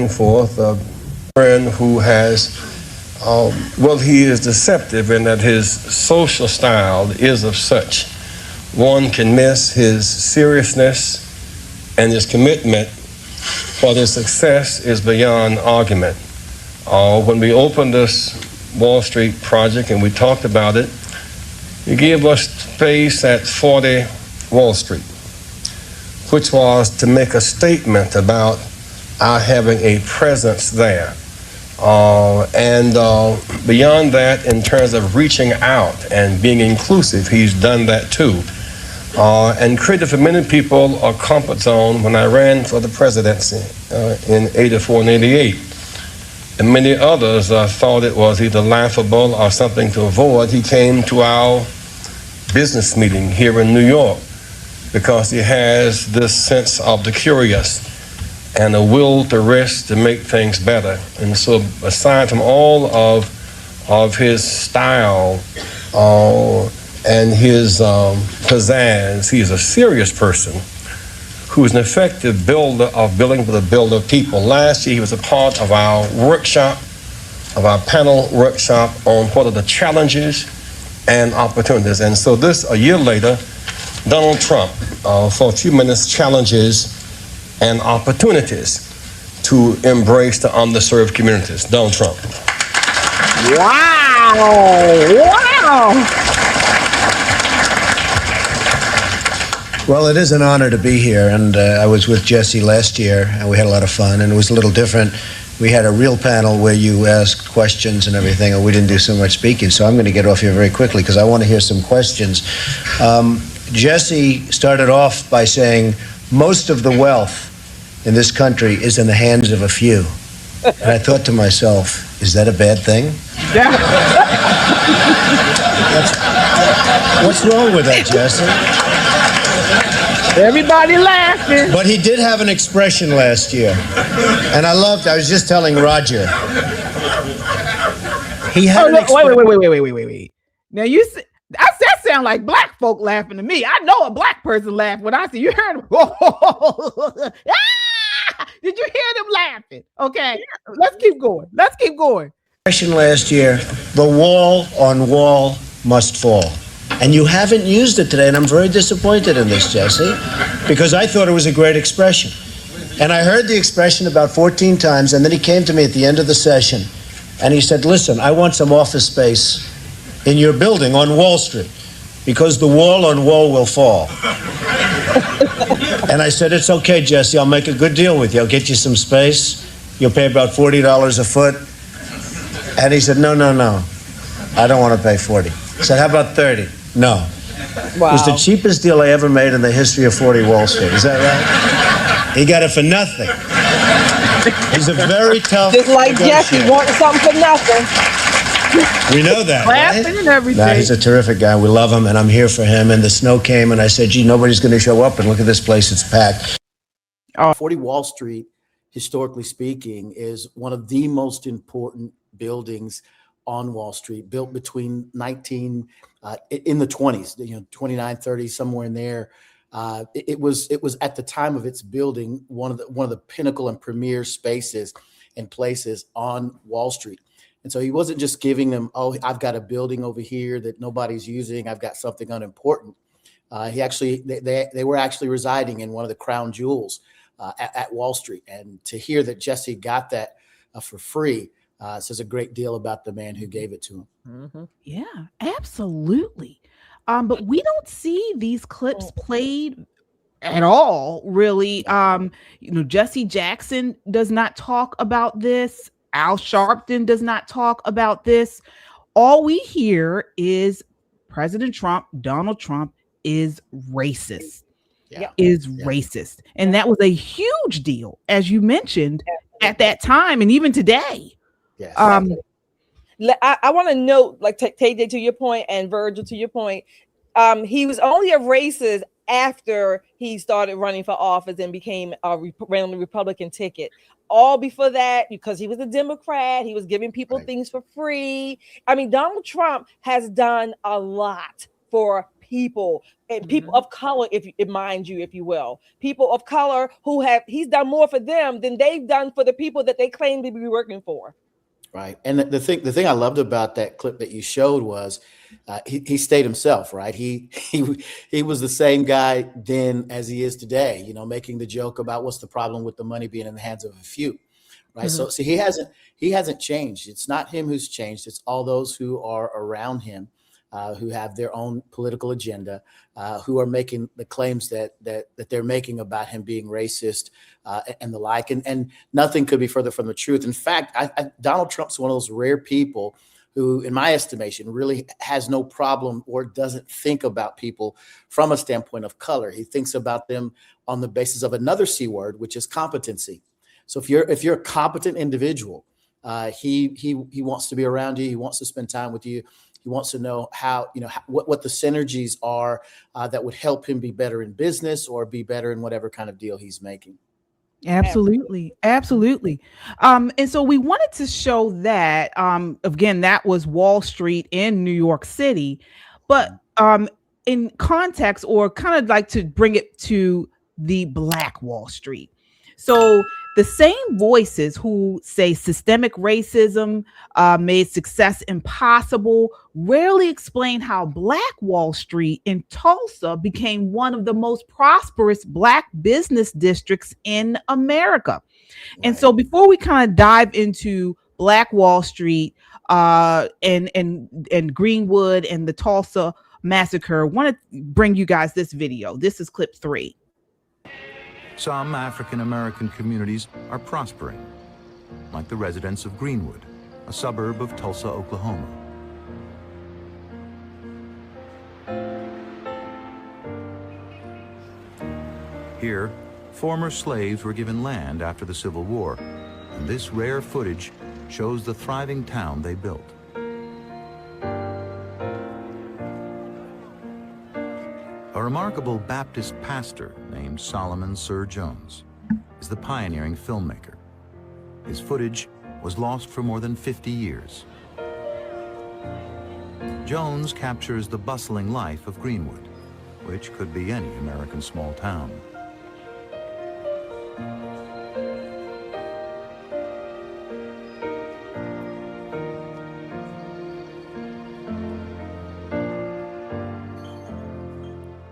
forth a friend who has, he is deceptive in that his social style is of such. One can miss his seriousness and his commitment, for his success is beyond argument. When we opened this Wall Street project and we talked about it, he gave us space at 40 Wall Street, which was to make a statement about our having a presence there. Beyond that, in terms of reaching out and being inclusive, he's done that too. And created for many people a comfort zone when I ran for the presidency in 84 and 88. And many others thought it was either laughable or something to avoid. He came to our business meeting here in New York because he has this sense of the curious and a will to risk to make things better. And so aside from all of his style and his pizzazz, he is a serious person who is an effective builder of building for the builder of people. Last year he was a part of our workshop, of our panel workshop on what are the challenges and opportunities. And so this, a year later, Donald Trump, for a few minutes, challenges and opportunities to embrace the underserved communities. Donald Trump. Wow! Wow! Well, it is an honor to be here, and I was with Jesse last year, and we had a lot of fun, and it was a little different. We had a real panel where you asked questions and everything, and we didn't do so much speaking, so I'm going to get off here very quickly because I want to hear some questions. Jesse started off by saying most of the wealth in this country is in the hands of a few. And I thought to myself, is that a bad thing? What's wrong with that, Jesse? Everybody laughing. But he did have an expression last year, and I was just telling Roger. He had Wait. Now that sound like black folk laughing to me. I know a black person laugh when I see you heard them. Did you hear them laughing? Okay, let's keep going. Expression last year, the wall on wall must fall. And you haven't used it today, and I'm very disappointed in this, Jesse, because I thought it was a great expression. And I heard the expression about 14 times, and then he came to me at the end of the session, and he said, listen, I want some office space in your building on Wall Street, because the wall on wall will fall. And I said, it's okay, Jesse, I'll make a good deal with you. I'll get you some space. You'll pay about $40 a foot. And he said, no, I don't want to pay 40. I said, how about 30? No. Wow. It was the cheapest deal I ever made in the history of 40 Wall Street. Is that right? He got it for nothing. He's a very tough just like Jesse wanting something for nothing. We know that, laughing right? And everything. Nah, he's a terrific guy. We love him, and I'm here for him. And the snow came, and I said, gee, nobody's going to show up, and look at this place. It's packed. 40 Wall Street, historically speaking, is one of the most important buildings on Wall Street, built between in the 20s, 29, 30, somewhere in there. It was at the time of its building one of the pinnacle and premier spaces and places on Wall Street. And so he wasn't just giving them, oh, I've got a building over here that nobody's using. I've got something unimportant. They were actually residing in one of the crown jewels at Wall Street. And to hear that Jesse got that for free says a great deal about the man who gave it to him. Mm-hmm. Yeah, absolutely. But we don't see these clips played at all, really. Jesse Jackson does not talk about this. Al Sharpton does not talk about this. All we hear is President Trump, Donald Trump, is racist. Racist. And that was a huge deal, as you mentioned, at that time and even today. Yes. I want to note, like TJ to your point and Virgil to your point, he was only a racist after he started running for office and became ran on the Republican ticket. All before that, because he was a Democrat, he was giving people things for free. I mean, Donald Trump has done a lot for people and people of color, mind you, if you will, people of color he's done more for them than they've done for the people that they claim to be working for. Right. And the thing I loved about that clip that you showed was he stayed himself, right? He was the same guy then as he is today, making the joke about what's the problem with the money being in the hands of a few. Right. So he hasn't changed. It's not him who's changed. It's all those who are around him, who have their own political agenda, who are making the claims that they're making about him being racist and the like. And nothing could be further from the truth. In fact, Donald Trump's one of those rare people who, in my estimation, really has no problem or doesn't think about people from a standpoint of color. He thinks about them on the basis of another C word, which is competency. So if you're a competent individual, he wants to be around you. He wants to spend time with you. He wants to know what the synergies are that would help him be better in business or be better in whatever kind of deal he's making. Absolutely. And so we wanted to show that, again, that was Wall Street in New York City, but in context, or kind of like to bring it to the Black Wall Street. So the same voices who say systemic racism made success impossible rarely explain how Black Wall Street in Tulsa became one of the most prosperous Black business districts in America. Right. And so before we kind of dive into Black Wall Street and Greenwood and the Tulsa massacre, I want to bring you guys this video. This is clip 3. Some African-American communities are prospering, like the residents of Greenwood, a suburb of Tulsa, Oklahoma. Here, former slaves were given land after the Civil War, and this rare footage shows the thriving town they built. A remarkable Baptist pastor named Solomon Sir Jones is the pioneering filmmaker. His footage was lost for more than 50 years. Jones captures the bustling life of Greenwood, which could be any American small town.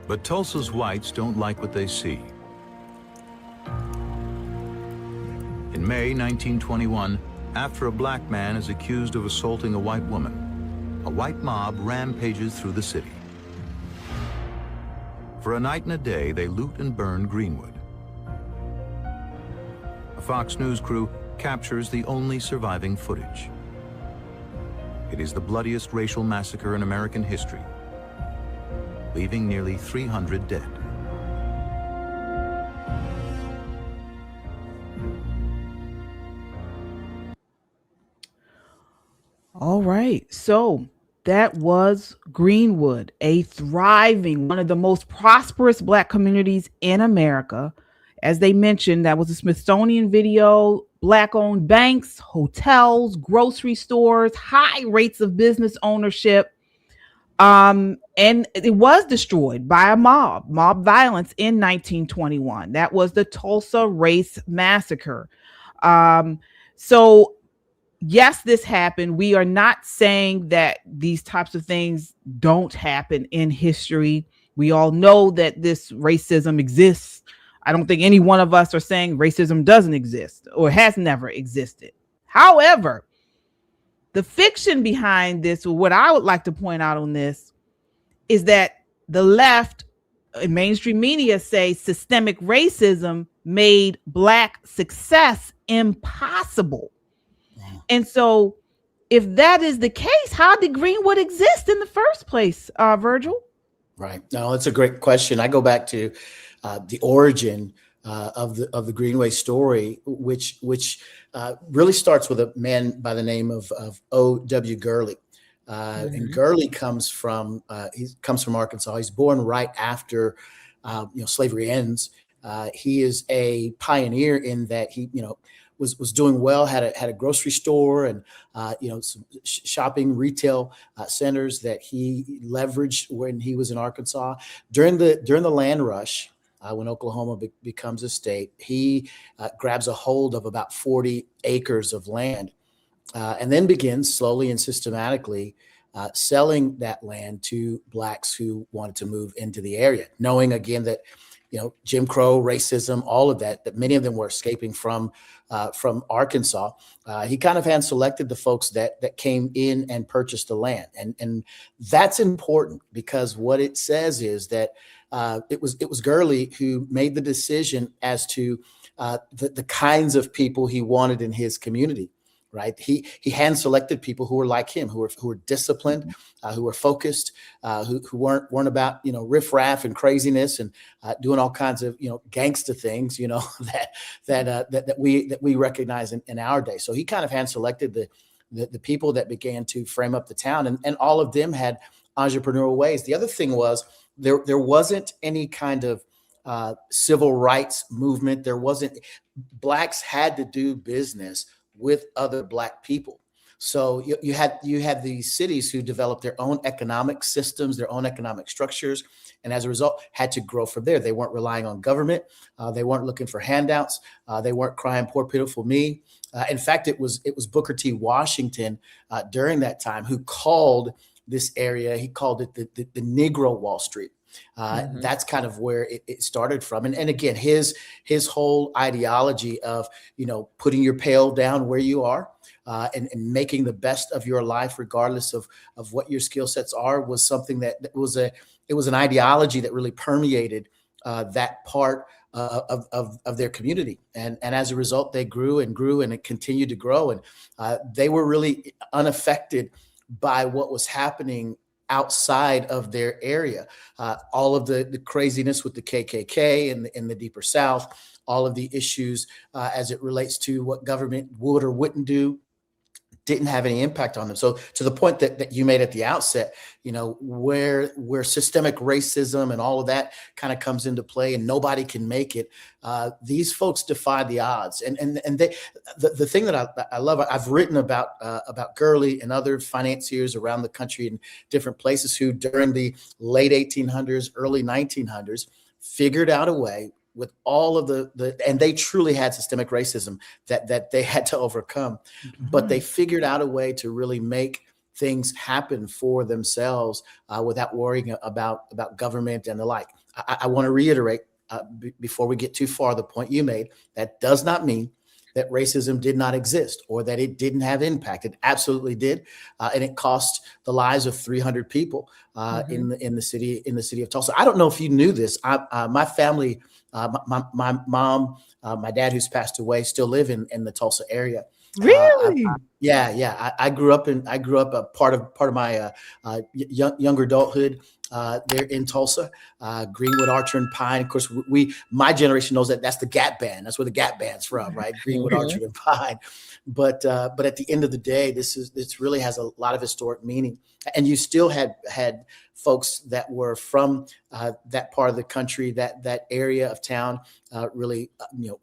But Tulsa's whites don't like what they see. In May 1921, after a black man is accused of assaulting a white woman, a white mob rampages through the city. For a night and a day, they loot and burn Greenwood. A Fox News crew captures the only surviving footage. It is the bloodiest racial massacre in American history, leaving nearly 300 dead. All right, so that was Greenwood, a thriving, one of the most prosperous Black communities in America. As they mentioned, that was a Smithsonian video, Black-owned banks, hotels, grocery stores, high rates of business ownership. And it was destroyed by a mob violence in 1921. That was the Tulsa Race Massacre. So yes, this happened. We are not saying that these types of things don't happen in history. We all know that this racism exists. I don't think any one of us are saying racism doesn't exist or has never existed. However, the fiction behind this, or what I would like to point out on this, is that the left and mainstream media say systemic racism made Black success impossible. And so if that is the case, how did Greenwood exist in the first place, Virgil? Right. No, that's a great question. I go back to the origin of the Greenway story, which really starts with a man by the name of O.W. Gurley. And Gurley comes from Arkansas. He's born right after slavery ends. He is a pioneer in that he was doing well, had a grocery store and some shopping retail centers that he leveraged when he was in Arkansas. During the land rush, when Oklahoma becomes a state, he grabs a hold of about 40 acres of land, and then begins slowly and systematically selling that land to Blacks who wanted to move into the area, knowing again that Jim Crow, racism, all of that many of them were escaping from Arkansas. He kind of hand selected the folks that came in and purchased the land, and that's important because what it says is that it was Gurley who made the decision as to the kinds of people he wanted in his community. Right. He hand selected people who were like him, who were disciplined, who were focused, who weren't about, riffraff and craziness and doing all kinds of, gangster things, that we recognize in our day. So he kind of hand selected the people that began to frame up the town, and all of them had entrepreneurial ways. The other thing was there wasn't any kind of civil rights movement. Blacks had to do business with other Black people. So you had these cities who developed their own economic systems, their own economic structures, and as a result had to grow from there. They weren't relying on government. They weren't looking for handouts. They weren't crying poor, pitiful me. In fact, it was Booker T. Washington during that time who called this area, he called it the Negro Wall Street. That's kind of where it started from. And again, his whole ideology of, putting your pail down where you are and making the best of your life, regardless of what your skill sets are, was something that was an ideology that really permeated that part of their community. And as a result, they grew and it continued to grow. And they were really unaffected by what was happening outside of their area. All of the craziness with the KKK in the deeper South, all of the issues as it relates to what government would or wouldn't do, didn't have any impact on them. So to the point that you made at the outset, where systemic racism and all of that kind of comes into play and nobody can make it, these folks defy the odds. And the thing that I love, I've written about Gurley and other financiers around the country in different places who during the late 1800s, early 1900s, figured out a way with all of and they truly had systemic racism that they had to overcome, but they figured out a way to really make things happen for themselves without worrying about government and the like. I want to reiterate before we get too far, the point you made, that does not mean that racism did not exist or that it didn't have impact. It absolutely did, and it cost the lives of 300 people in the city of Tulsa. I don't know if you knew this. My family, my mom, my dad, who's passed away, still live in the Tulsa area. Really? Yeah. I grew up a part of my younger adulthood there in Tulsa, Greenwood, Archer, and Pine. Of course, my generation knows that's the Gap Band. That's where the Gap Band's from, right? Greenwood, Archer, and Pine. But at the end of the day, this really has a lot of historic meaning. And you still had folks that were from that part of the country, that area of town, really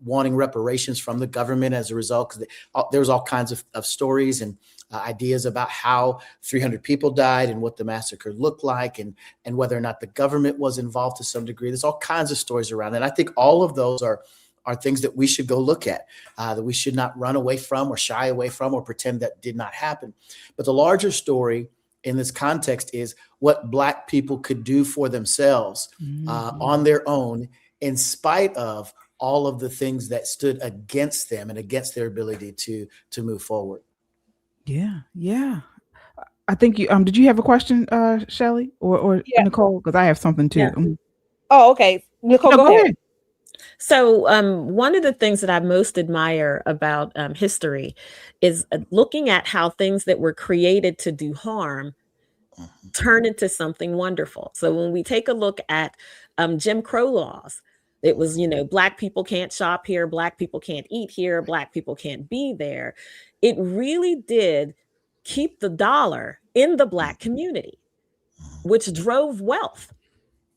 wanting reparations from the government as a result, because there was all kinds of stories and ideas about how 300 people died and what the massacre looked like and whether or not the government was involved to some degree. There's all kinds of stories around. And I think all of those are things that we should go look at, that we should not run away from or shy away from or pretend that did not happen. But the larger story in this context is what Black people could do for themselves on their own, in spite of all of the things that stood against them and against their ability to move forward. Yeah. I think you did you have a question, Shelley or Nicole? Because I have something too. Yeah. Oh, okay. Nicole, go ahead. So one of the things that I most admire about history is looking at how things that were created to do harm turn into something wonderful. So when we take a look at Jim Crow laws, it was, Black people can't shop here, Black people can't eat here, Black people can't be there. It really did keep the dollar in the Black community, which drove wealth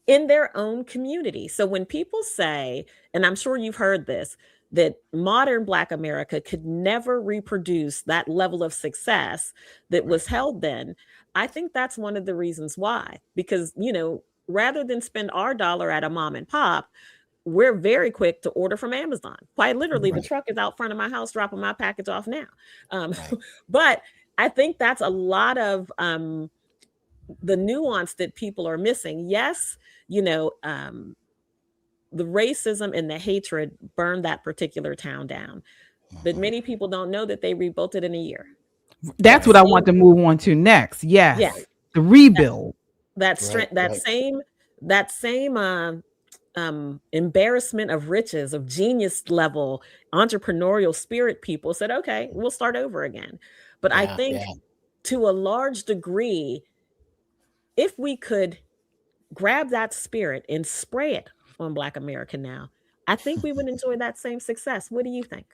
in their own community. So when people say, and I'm sure you've heard this, that modern Black America could never reproduce that level of success that was held then. I think that's one of the reasons why, because, rather than spend our dollar at a mom and pop, we're very quick to order from Amazon. Quite literally, the truck is out front of my house dropping my package off now. But I think that's a lot of the nuance that people are missing. Yes, the racism and the hatred burned that particular town down. But many people don't know that they rebuilt it in a year. That's what I want to move on to next. Yes. The rebuild. That same embarrassment of riches, of genius level, entrepreneurial spirit people said, okay, we'll start over again. But I think to a large degree, if we could grab that spirit and spray it on Black America now, I think we would enjoy that same success. What do you think?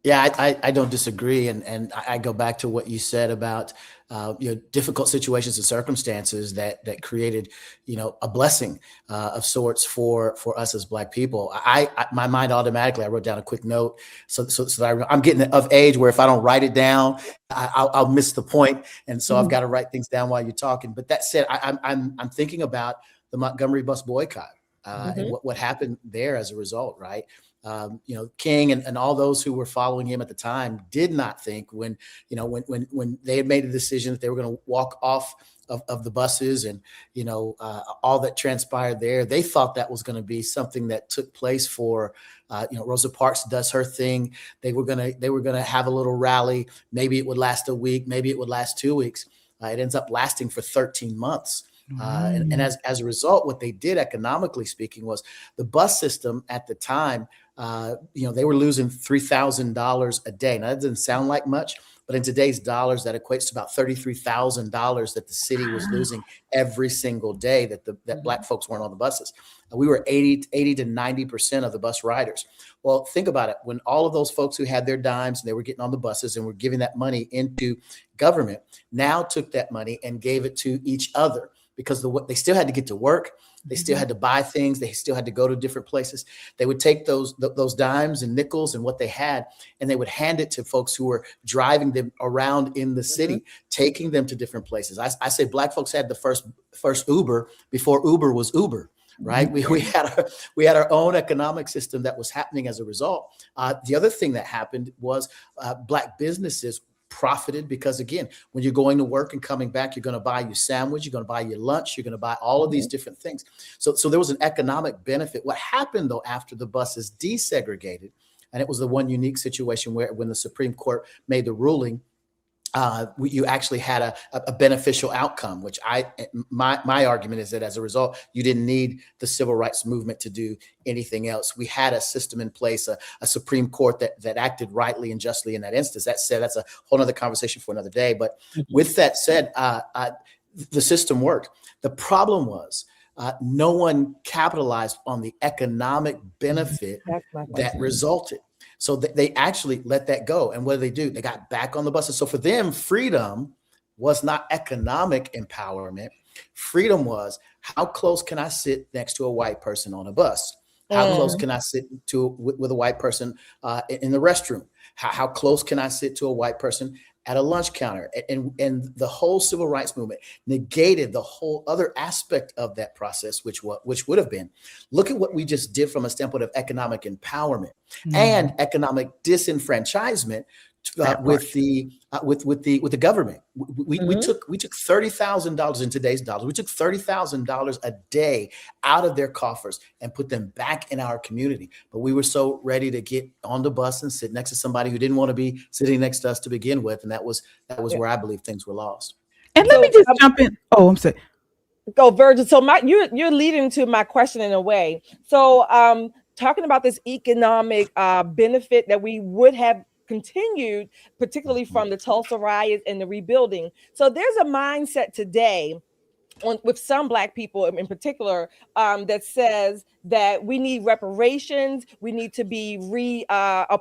Yeah, I don't disagree, and I go back to what you said about difficult situations and circumstances that created a blessing of sorts for us as Black people. My mind automatically, I wrote down a quick note so that I'm getting of age where if I don't write it down, I'll miss the point, and so I've got to write things down while you're talking. But that said, I'm thinking about the Montgomery bus boycott and what happened there as a result, right? King and all those who were following him at the time did not think when they had made a decision that they were going to walk off of the buses and, all that transpired there, they thought that was going to be something that took place for, Rosa Parks does her thing. They were going to have a little rally. Maybe it would last a week. Maybe it would last 2 weeks. It ends up lasting for 13 months. And as a result, what they did economically speaking was the bus system at the time, they were losing $3,000 a day. Now that doesn't sound like much, but in today's dollars, that equates to about $33,000 that the city was losing every single day that Black folks weren't on the buses. We were 80 to 90% of the bus riders. Well, think about it. When all of those folks who had their dimes and they were getting on the buses and were giving that money into government, now took that money and gave it to each other. Because they still had to get to work, they still had to buy things, they still had to go to different places. They would take those dimes and nickels and what they had, and they would hand it to folks who were driving them around in the city, taking them to different places. I say Black folks had the first Uber before Uber was Uber. Right. We had our own economic system that was happening as a result. The other thing that happened was Black businesses profited because, again, when you're going to work and coming back, you're going to buy your sandwich, you're going to buy your lunch, you're going to buy all of these different things. So there was an economic benefit. What happened, though, after the buses desegregated, and it was the one unique situation where when the Supreme Court made the ruling, you actually had a beneficial outcome, which my argument is that as a result, you didn't need the civil rights movement to do anything else. We had a system in place, a Supreme Court that acted rightly and justly in that instance. That said, that's a whole other conversation for another day. But with that said, the system worked. The problem was no one capitalized on the economic benefit that resulted. So they actually let that go. And what did? They got back on the buses. So for them, freedom was not economic empowerment. Freedom was, how close can I sit next to a white person on a bus? How close can I sit with a white person in the restroom? How close can I sit to a white person at a lunch counter? And the whole civil rights movement negated the whole other aspect of that process, which would have been, look at what we just did from a standpoint of economic empowerment and economic disenfranchisement with the government. We took $30,000 in today's dollars. We took $30,000 a day out of their coffers and put them back in our community. But we were so ready to get on the bus and sit next to somebody who didn't want to be sitting next to us to begin with, and that was where I believe things were lost. And let me just jump in. Oh, I'm sorry. Go, Virgil. So you're leading to my question in a way. So talking about this economic benefit that we would have continued, particularly from the Tulsa riots and the rebuilding. So there's a mindset today with some Black people in particular, that says that we need reparations. We need to be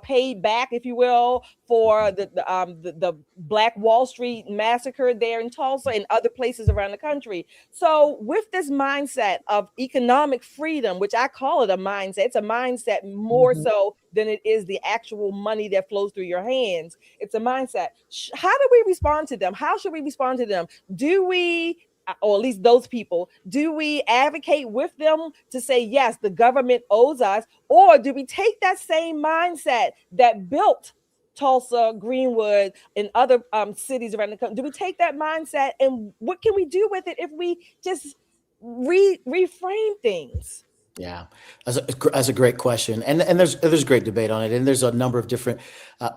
paid back, if you will, for the Black Wall Street massacre there in Tulsa and other places around the country. So with this mindset of economic freedom, which I call it a mindset, it's a mindset more so than it is the actual money that flows through your hands. It's a mindset. How do we respond to them? How should we respond to them? Do we, or at least those people, do we advocate with them to say, yes, the government owes us? Or do we take that same mindset that built Tulsa, Greenwood, and other cities around the country? Do we take that mindset, and what can we do with it if we just reframe things? Yeah, that's a great question, and there's great debate on it, and there's a number of different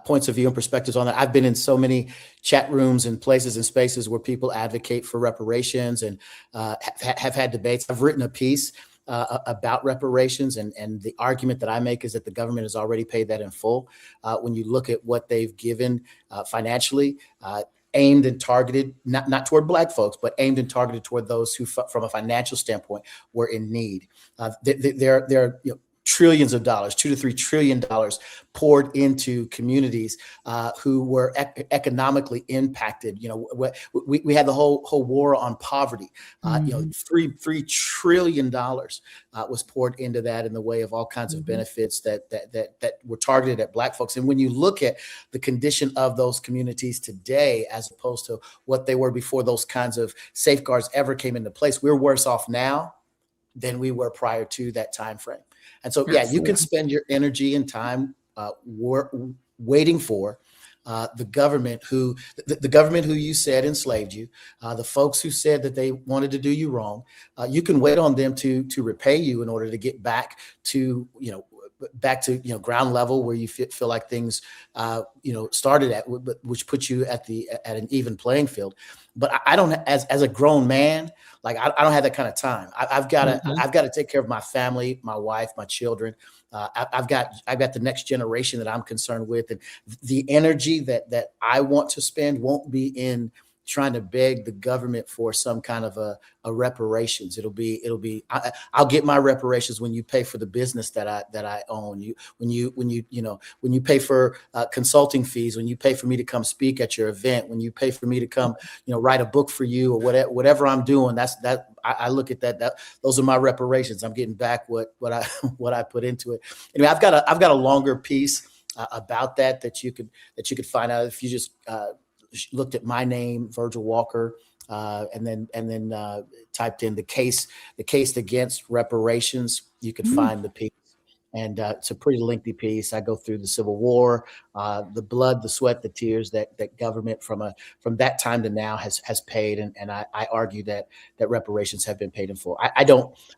points of view and perspectives on that. I've been in so many chat rooms and places and spaces where people advocate for reparations and have had debates. I've written a piece about reparations, and the argument that I make is that the government has already paid that in full. When you look at what they've given financially, aimed and targeted, not toward Black folks, but aimed and targeted toward those who, from a financial standpoint, were in need. There are trillions of dollars, $2 to $3 trillion poured into communities who were economically impacted. We had the whole war on poverty. $3 trillion was poured into that in the way of all kinds of benefits that were targeted at Black folks. And when you look at the condition of those communities today, as opposed to what they were before those kinds of safeguards ever came into place, we're worse off now than we were prior to that time frame. And so, yeah, you can spend your energy and time waiting for the government who you said enslaved you, the folks who said that they wanted to do you wrong. You can wait on them to repay you in order to get back to ground level where you feel like things started at, which puts you at an even playing field. But I don't, as a grown man, like I don't have that kind of time. I've got to take care of my family, my wife, my children. I've got the next generation that I'm concerned with, and the energy that I want to spend won't be in trying to beg the government for some kind of a reparations. It'll be I'll get my reparations when you pay for the business that I own. When you pay for consulting fees, when you pay for me to come speak at your event, when you pay for me to come write a book for you, or whatever I'm doing. I look at that. Those are my reparations. I'm getting back what I put into it. Anyway, I've got a longer piece about that you could find out if you just looked at my name, Virgil Walker, and then typed in the case against reparations. You could find the piece, and it's a pretty lengthy piece. I go through the Civil War, the blood, the sweat, the tears that government from that time to now has paid, and I argue that reparations have been paid in full.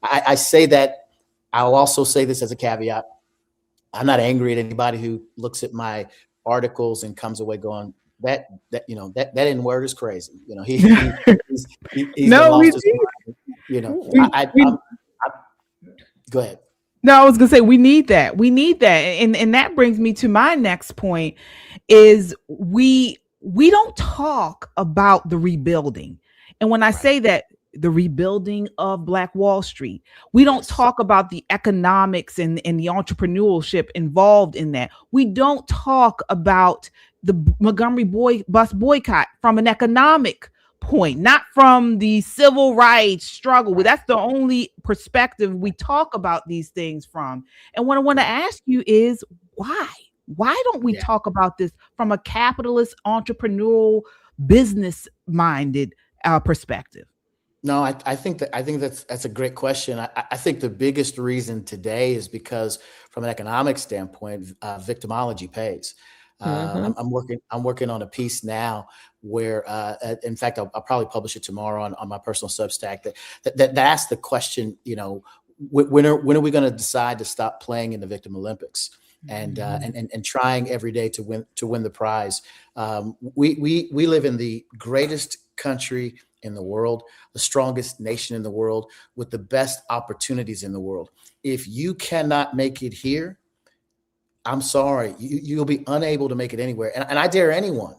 I say that. I'll also say this as a caveat. I'm not angry at anybody who looks at my articles and comes away going, that N word is crazy. He's No, we go ahead. No, I was gonna say we need that. And that brings me to my next point is we don't talk about the rebuilding. And when I say that, the rebuilding of Black Wall Street, we don't talk about the economics and the entrepreneurship involved in that. We don't talk about the Montgomery bus boycott from an economic point, not from the civil rights struggle. That's the only perspective we talk about these things from. And what I want to ask you is why don't we talk about this from a capitalist, entrepreneurial, business minded perspective? No, I think that's a great question. I think the biggest reason today is because from an economic standpoint, victimology pays. I'm working on a piece now where, in fact, I'll probably publish it tomorrow on my personal Substack that asks the question, when are we going to decide to stop playing in the Victim Olympics and trying every day to win the prize? We live in the greatest country in the world, the strongest nation in the world, with the best opportunities in the world. If you cannot make it here, I'm sorry, you'll be unable to make it anywhere. And I dare anyone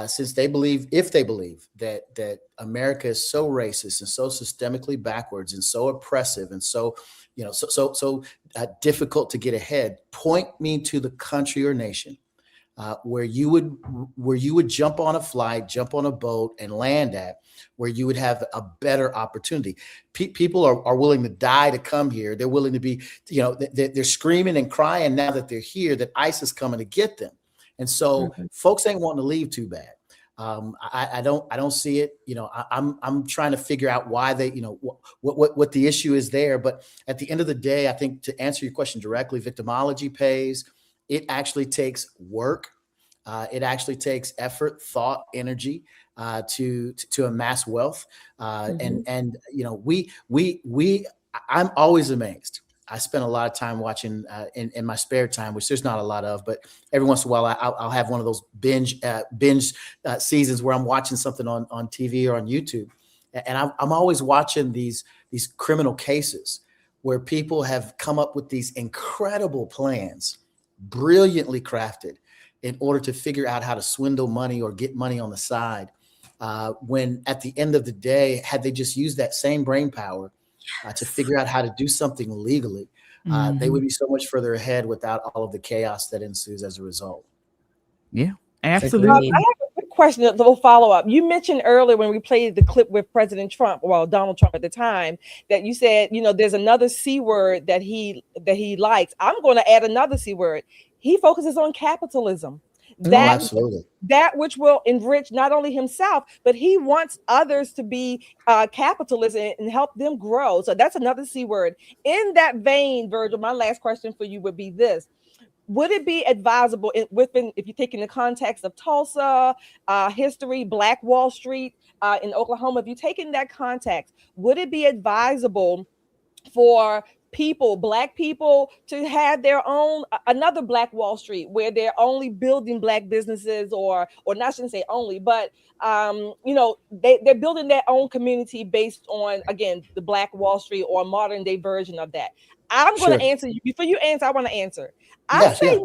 since they believe, if they believe that America is so racist and so systemically backwards and so oppressive and so, difficult to get ahead, point me to the country or nation where you would jump on a flight, jump on a boat, and land at, where you would have a better opportunity. People are willing to die to come here. They're willing to be, they're screaming and crying now that they're here, that ICE is coming to get them. And so folks ain't wanting to leave too bad. I don't see it. I'm trying to figure out why they, what the issue is there. But at the end of the day, I think, to answer your question directly, victimology pays. It actually takes work. It actually takes effort, thought, energy to amass wealth. And I'm always amazed. I spend a lot of time watching in my spare time, which there's not a lot of, but every once in a while I'll have one of those binge seasons where I'm watching something on TV or on YouTube, and I'm always watching these criminal cases where people have come up with these incredible plans, brilliantly crafted, in order to figure out how to swindle money or get money on the side. When at the end of the day, had they just used that same brain power to figure out how to do something legally, they would be so much further ahead without all of the chaos that ensues as a result. Yeah, absolutely. I have a quick question, a little follow-up. You mentioned earlier when we played the clip with President Trump, well, Donald Trump at the time, that you said, there's another C word that he likes. I'm going to add another C word. He focuses on capitalism. Absolutely. That which will enrich not only himself, but he wants others to be capitalists and help them grow. So that's another C word. In that vein, Virgil, my last question for you would be this. Would it be advisable if you take in the context of Tulsa history, Black Wall Street in Oklahoma, if you take in that context, would it be advisable for Black people, to have their own, another Black Wall Street, where they're only building Black businesses, or not, I shouldn't say only, but they're building their own community based on, again, the Black Wall Street or modern day version of that? I'm going to answer you. Before you answer, I want to answer. I say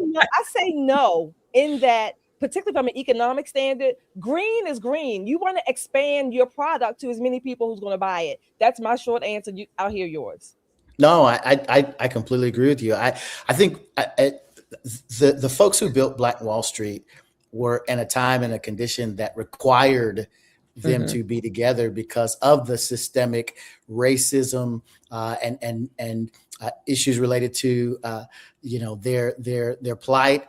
no, in that, particularly from an economic standard, green is green. You want to expand your product to as many people who's going to buy it. That's my short answer. I'll hear yours. No, I completely agree with you. I think the folks who built Black Wall Street were in a time and a condition that required them to be together because of the systemic racism and issues related to their plight.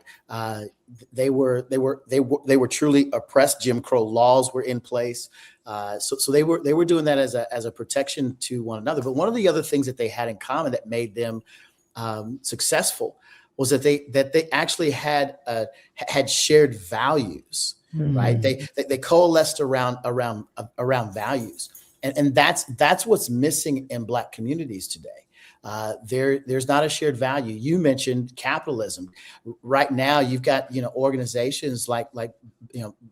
They were truly oppressed. Jim Crow laws were in place. So they were doing that as a protection to one another. But one of the other things that they had in common that made them successful was that they actually had shared values, right? They coalesced around values, and that's what's missing in Black communities today. There's not a shared value. You mentioned capitalism. Right now, you've got organizations like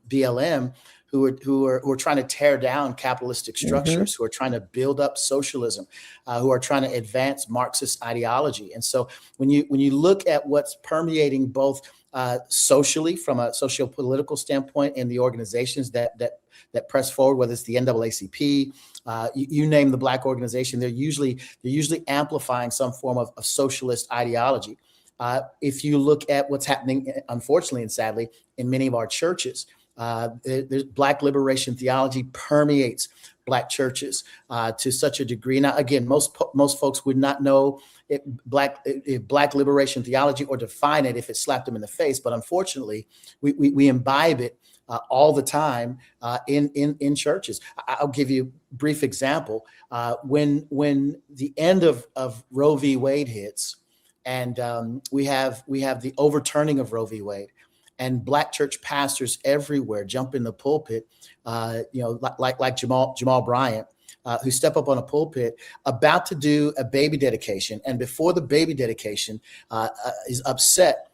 BLM who are trying to tear down capitalistic structures, who are trying to build up socialism, who are trying to advance Marxist ideology. And so when you look at what's permeating both socially, from a socio-political standpoint, in the organizations that press forward, whether it's the NAACP, you name the Black organization, they're usually amplifying some form of socialist ideology. If you look at what's happening, unfortunately and sadly, in many of our churches, there's Black liberation theology permeates Black churches to such a degree. Now, again, most folks would not know Black liberation theology or define it if it slapped them in the face. But unfortunately, we imbibe it all the time in churches. I'll give you a brief example. When the end of Roe v. Wade hits, and we have the overturning of Roe v. Wade, and Black church pastors everywhere jump in the pulpit, like Jamal Bryant, who step up on a pulpit about to do a baby dedication, and before the baby dedication is upset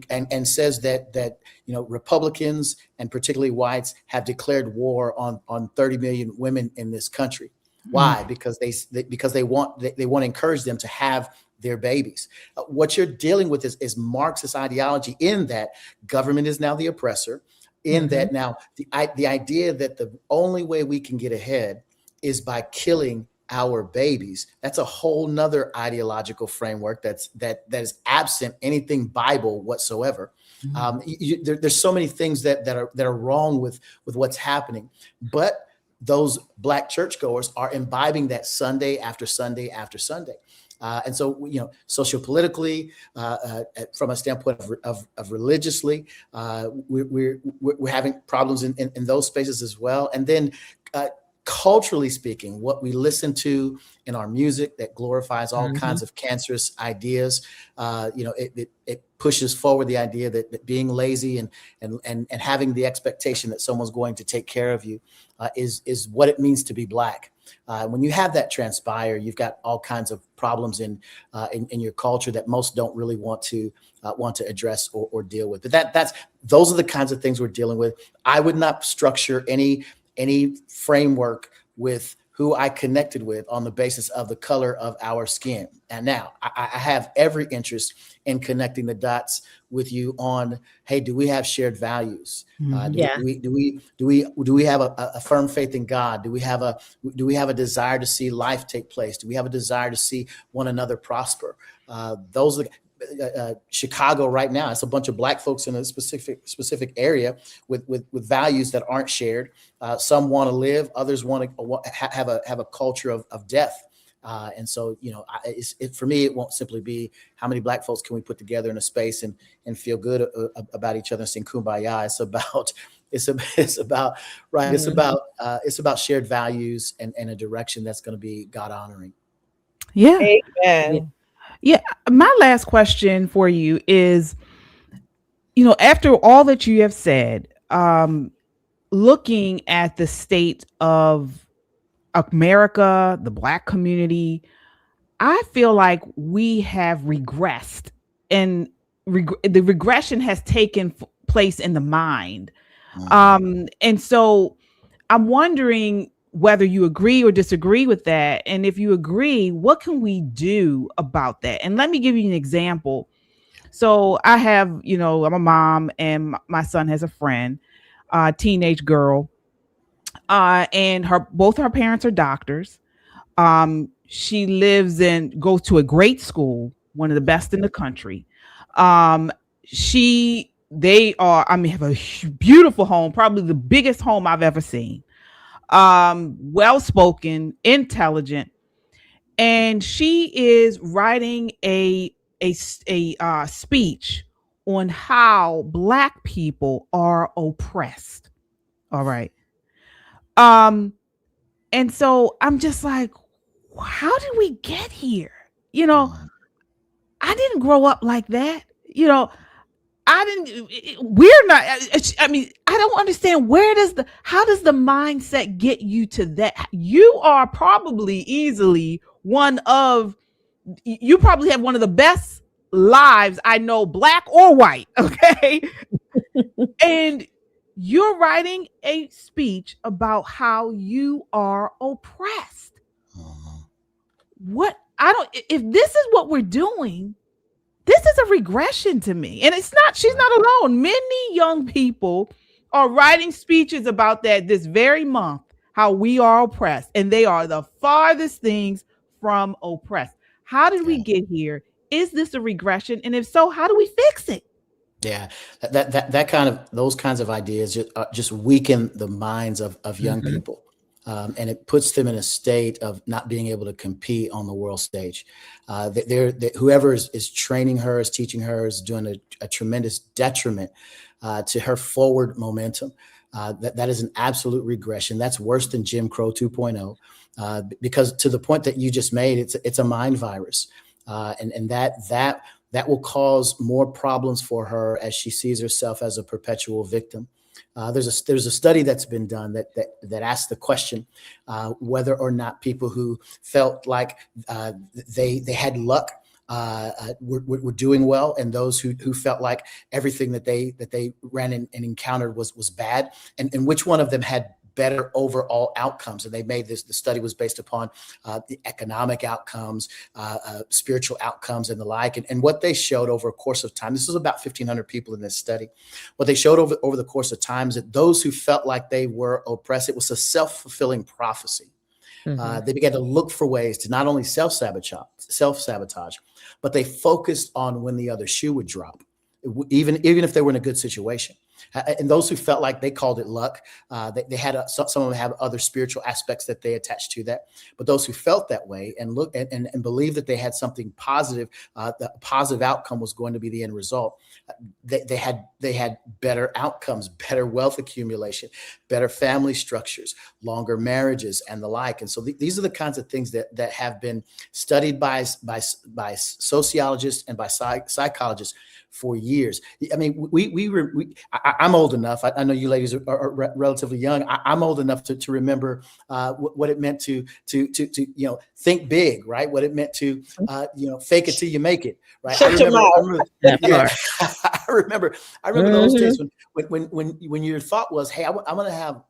and says that Republicans and particularly whites have declared war on 30 million women in this country. Why? Because they want to encourage them to have their babies. What you're dealing with is Marxist ideology, in that government is now the oppressor. in that now the idea that the only way we can get ahead is by killing our babies. That's a whole nother ideological framework that is absent anything Bible whatsoever. There's so many things that are wrong with what's happening, but those Black churchgoers are imbibing that Sunday after Sunday after Sunday. And so, sociopolitically, from a standpoint of religiously, we're having problems in those spaces as well. And then culturally speaking, what we listen to in our music that glorifies all kinds of cancerous ideas, it pushes forward the idea that being lazy and having the expectation that someone's going to take care of you is what it means to be Black. When you have that transpire, you've got all kinds of problems in your culture that most don't really want to address or deal with. But those are the kinds of things we're dealing with. I would not structure any framework with who I connected with on the basis of the color of our skin. And now I have every interest in connecting the dots with you on, hey, do we have shared values? Do we have a firm faith in God? Do we have a desire to see life take place? Do we have a desire to see one another prosper? Those are Chicago right now. It's a bunch of Black folks in a specific area with values that aren't shared. Some want to live, others want to have a culture of death. And so, for me, it won't simply be how many Black folks can we put together in a space and feel good about each other and sing Kumbaya. It's about shared values and a direction that's going to be God honoring. Yeah. Amen. Yeah. My last question for you is, after all that you have said, looking at the state of America, the Black community, I feel like we have regressed, and the regression has taken place in the mind. And so I'm wondering whether you agree or disagree with that. And if you agree, what can we do about that? And let me give you an example. So I have, I'm a mom, and my son has a friend, teenage girl, and both her parents are doctors. She goes to a great school, one of the best in the country. Have a beautiful home, probably the biggest home I've ever seen. Well-spoken, intelligent, and she is writing a speech on how Black people are oppressed. All right. And so I'm just like, how did we get here? I didn't grow up like that. I don't understand how does the mindset get you to that? You are probably you probably have one of the best lives I know, Black or white. Okay. And you're writing a speech about how you are oppressed. If this is what we're doing, this is a regression to me. And she's not alone. Many young people are writing speeches about that this very month, how we are oppressed, and they are the farthest things from oppressed. How did we get here? Is this a regression? And if so, how do we fix it? Yeah, those kinds of ideas just weaken the minds of young people. And it puts them in a state of not being able to compete on the world stage. Whoever is training her, is teaching her, is doing a tremendous detriment to her forward momentum. That is an absolute regression. That's worse than Jim Crow 2.0, because to the point that you just made, it's a mind virus, and that will cause more problems for her as she sees herself as a perpetual victim. There's a study that's been done that asks the question whether or not people who felt like they had luck were doing well, and those who felt like everything that they ran and encountered was bad, and which one of them had better overall outcomes. And they made this, the study was based upon the economic outcomes, spiritual outcomes, and the like. And what they showed over a course of time, this was about 1,500 people in this study. What they showed over the course of time is that those who felt like they were oppressed, it was a self-fulfilling prophecy. They began to look for ways to not only self-sabotage, but they focused on when the other shoe would drop, even if they were in a good situation. And those who felt like, they called it luck, they had some of them have other spiritual aspects that they attached to that. But those who felt that way and looked and believed that they had something positive, the positive outcome was going to be the end result. They had better outcomes, better wealth accumulation, better family structures, longer marriages, and the like. And so these are the kinds of things that have been studied by sociologists and by psychologists for years. I mean, I'm old enough. I know you ladies are relatively young. I'm old enough to remember what it meant to think big, right? What it meant to fake it till you make it, right? Shut your mouth. I remember those days when your thought was, hey, I'm gonna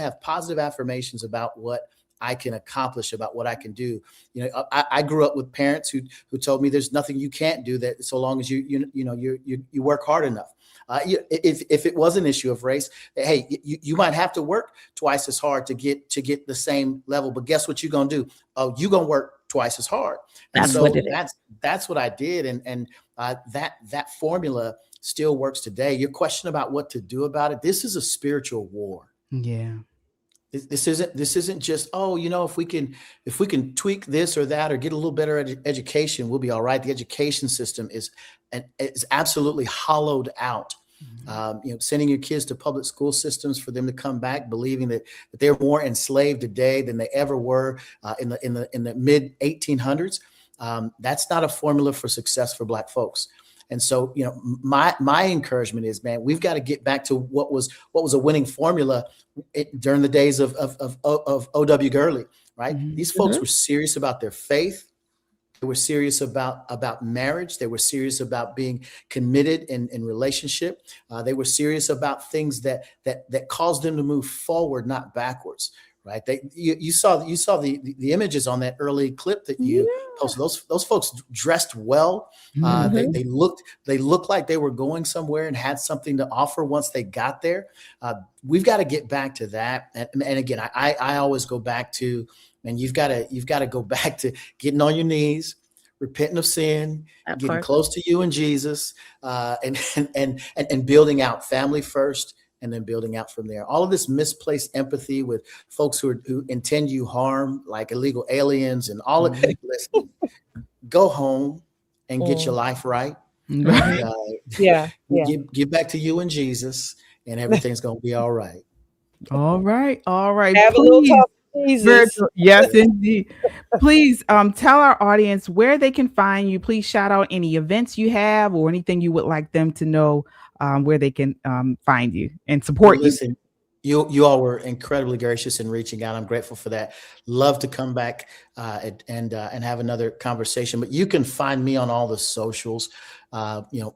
have positive affirmations about what I can accomplish, about what I can do. I grew up with parents who told me there's nothing you can't do, that so long as you work hard enough. If it was an issue of race, hey, you might have to work twice as hard to get the same level, but guess what you're gonna do? Oh, you're gonna work twice as hard. And that's what I did, and that formula still works today. Your question about what to do about it, this is a spiritual war. Yeah. This isn't just, if we can tweak this or that or get a little better education, we'll be all right. The education system is absolutely hollowed out. Sending your kids to public school systems for them to come back believing that they're more enslaved today than they ever were in the mid 1800s. That's not a formula for success for Black folks. And so, my encouragement is, man, we've got to get back to what was a winning formula during the days of O.W. Gurley, right? These folks were serious about their faith. They were serious about marriage. They were serious about being committed in relationship. They were serious about things that caused them to move forward, not backwards. Right. You saw the images on that early clip that you posted. Those folks dressed well. They looked like they were going somewhere and had something to offer once they got there. We've got to get back to that. And again, I always go back to, and you've got to go back to getting on your knees, repenting of sin, getting close to you and Jesus, and building out family first, and then building out from there. All of this misplaced empathy with folks who intend you harm, like illegal aliens and all of it. Listen, go home and get your life right. Get back to you and Jesus, and everything's going to be all right. All right. Have a little talk with Jesus. Virgil, yes, indeed. Please tell our audience where they can find you. Please shout out any events you have or anything you would like them to know, where they can find you and support you. You all were incredibly gracious in reaching out. I'm grateful for that. Love to come back and have another conversation. But you can find me on all the socials.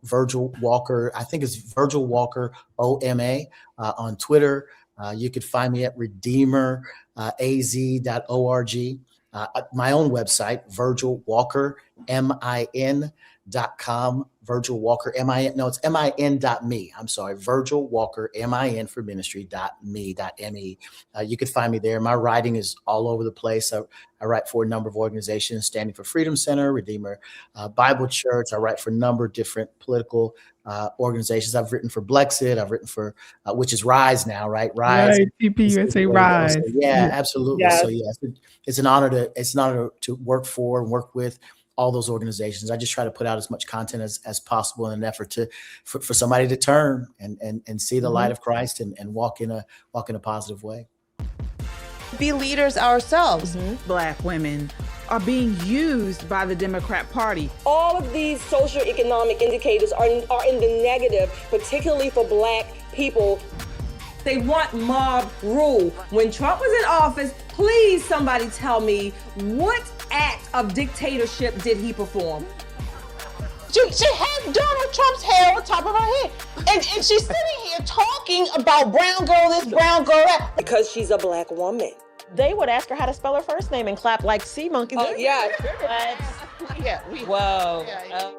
Virgil Walker. I think it's Virgil Walker OMA on Twitter. You could find me at redeemeraz.org. My own website, Virgil Walker MIN.com. Virgil Walker MIN. No, it's MIN.me. I'm sorry, Virgil Walker MIN for ministry.me. You can find me there. My writing is all over the place. I write for a number of organizations: Standing for Freedom Center, Redeemer Bible Church. I write for a number of different political organizations. I've written for Blexit. I've written for which is Rise now, right? Rise. Right. TPUSA Rise. So, absolutely. Yes. So it's an honor to work for and work with all those organizations. I just try to put out as much content as possible in an effort for somebody to turn and see the light of Christ and walk in a positive way. Be leaders ourselves. Black women are being used by the Democrat Party. All of these socioeconomic indicators are in the negative, particularly for Black people. They want mob rule. When Trump was in office, please somebody tell me, what act of dictatorship did he perform? She had Donald Trump's hair on top of her head. And she's sitting here here talking about brown girl this, brown girl that. Because she's a black woman. They would ask her how to spell her first name and clap like sea monkeys. Oh, yeah. Yeah, Whoa. yeah.